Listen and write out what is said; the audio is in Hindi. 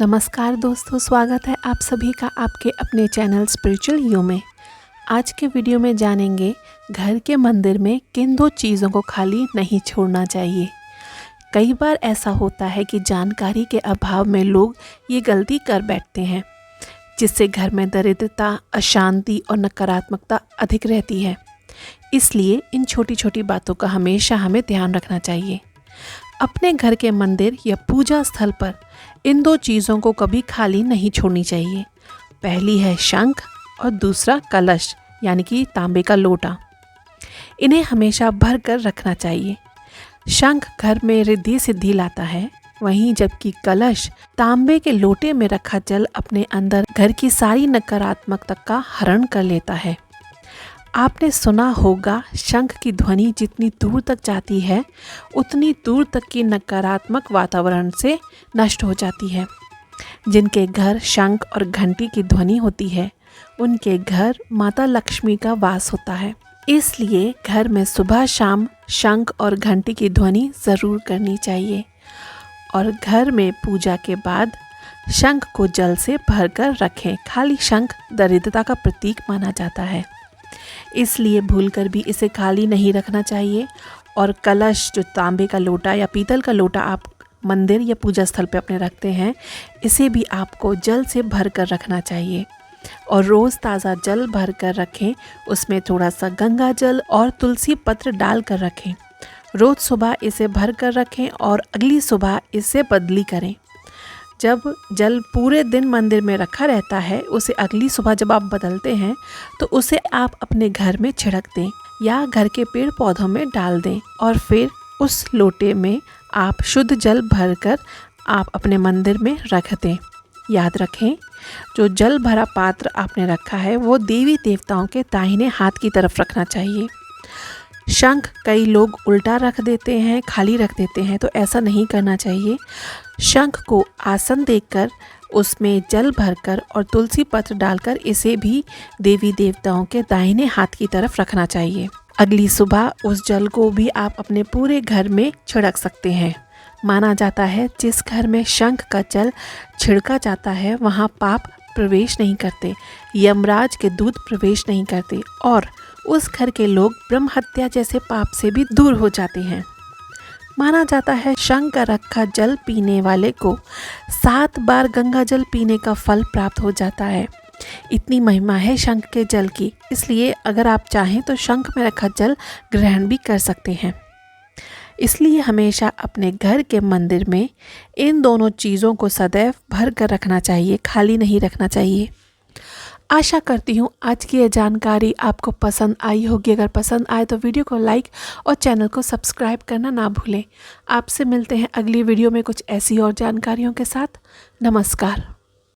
नमस्कार दोस्तों, स्वागत है आप सभी का आपके अपने चैनल स्पिरिचुअल यू में। आज के वीडियो में जानेंगे घर के मंदिर में किन दो चीज़ों को खाली नहीं छोड़ना चाहिए। कई बार ऐसा होता है कि जानकारी के अभाव में लोग ये गलती कर बैठते हैं, जिससे घर में दरिद्रता, अशांति और नकारात्मकता अधिक रहती है। इसलिए इन छोटी छोटी बातों का हमेशा हमें ध्यान रखना चाहिए। अपने घर के मंदिर या पूजा स्थल पर इन दो चीज़ों को कभी खाली नहीं छोड़नी चाहिए। पहली है शंख और दूसरा कलश यानी कि तांबे का लोटा। इन्हें हमेशा भर कर रखना चाहिए। शंख घर में रिद्धि सिद्धि लाता है, वहीं जबकि कलश तांबे के लोटे में रखा जल अपने अंदर घर की सारी नकारात्मकता का हरण कर लेता है। आपने सुना होगा, शंख की ध्वनि जितनी दूर तक जाती है उतनी दूर तक की नकारात्मक वातावरण से नष्ट हो जाती है। जिनके घर शंख और घंटी की ध्वनि होती है उनके घर माता लक्ष्मी का वास होता है। इसलिए घर में सुबह शाम शंख और घंटी की ध्वनि ज़रूर करनी चाहिए। और घर में पूजा के बाद शंख को जल से भरकर रखें। खाली शंख दरिद्रता का प्रतीक माना जाता है, इसलिए भूलकर भी इसे खाली नहीं रखना चाहिए। और कलश, जो तांबे का लोटा या पीतल का लोटा आप मंदिर या पूजा स्थल पे अपने रखते हैं, इसे भी आपको जल से भर कर रखना चाहिए। और रोज़ ताज़ा जल भर कर रखें, उसमें थोड़ा सा गंगा जल और तुलसी पत्र डाल कर रखें। रोज़ सुबह इसे भर कर रखें और अगली सुबह इसे बदली करें। जब जल पूरे दिन मंदिर में रखा रहता है, उसे अगली सुबह जब आप बदलते हैं तो उसे आप अपने घर में छिड़क दें या घर के पेड़ पौधों में डाल दें। और फिर उस लोटे में आप शुद्ध जल भरकर आप अपने मंदिर में रख दें। याद रखें, जो जल भरा पात्र आपने रखा है वो देवी देवताओं के दाहिने हाथ की तरफ रखना चाहिए। शंख कई लोग उल्टा रख देते हैं, खाली रख देते हैं, तो ऐसा नहीं करना चाहिए। शंख को आसन देकर उसमें जल भरकर और तुलसी पत्र डालकर इसे भी देवी देवताओं के दाहिने हाथ की तरफ रखना चाहिए। अगली सुबह उस जल को भी आप अपने पूरे घर में छिड़क सकते हैं। माना जाता है जिस घर में शंख का जल छिड़का जाता है वहाँ पाप प्रवेश नहीं करते, यमराज के दूत प्रवेश नहीं करते और उस घर के लोग ब्रह्म हत्या जैसे पाप से भी दूर हो जाते हैं। माना जाता है शंख का रखा जल पीने वाले को 7 बार गंगा जल पीने का फल प्राप्त हो जाता है। इतनी महिमा है शंख के जल की, इसलिए अगर आप चाहें तो शंख में रखा जल ग्रहण भी कर सकते हैं। इसलिए हमेशा अपने घर के मंदिर में इन दोनों चीज़ों को सदैव भर कर रखना चाहिए, खाली नहीं रखना चाहिए। आशा करती हूँ आज की यह जानकारी आपको पसंद आई होगी। अगर पसंद आए तो वीडियो को लाइक और चैनल को सब्सक्राइब करना ना भूलें। आपसे मिलते हैं अगली वीडियो में कुछ ऐसी और जानकारियों के साथ। नमस्कार।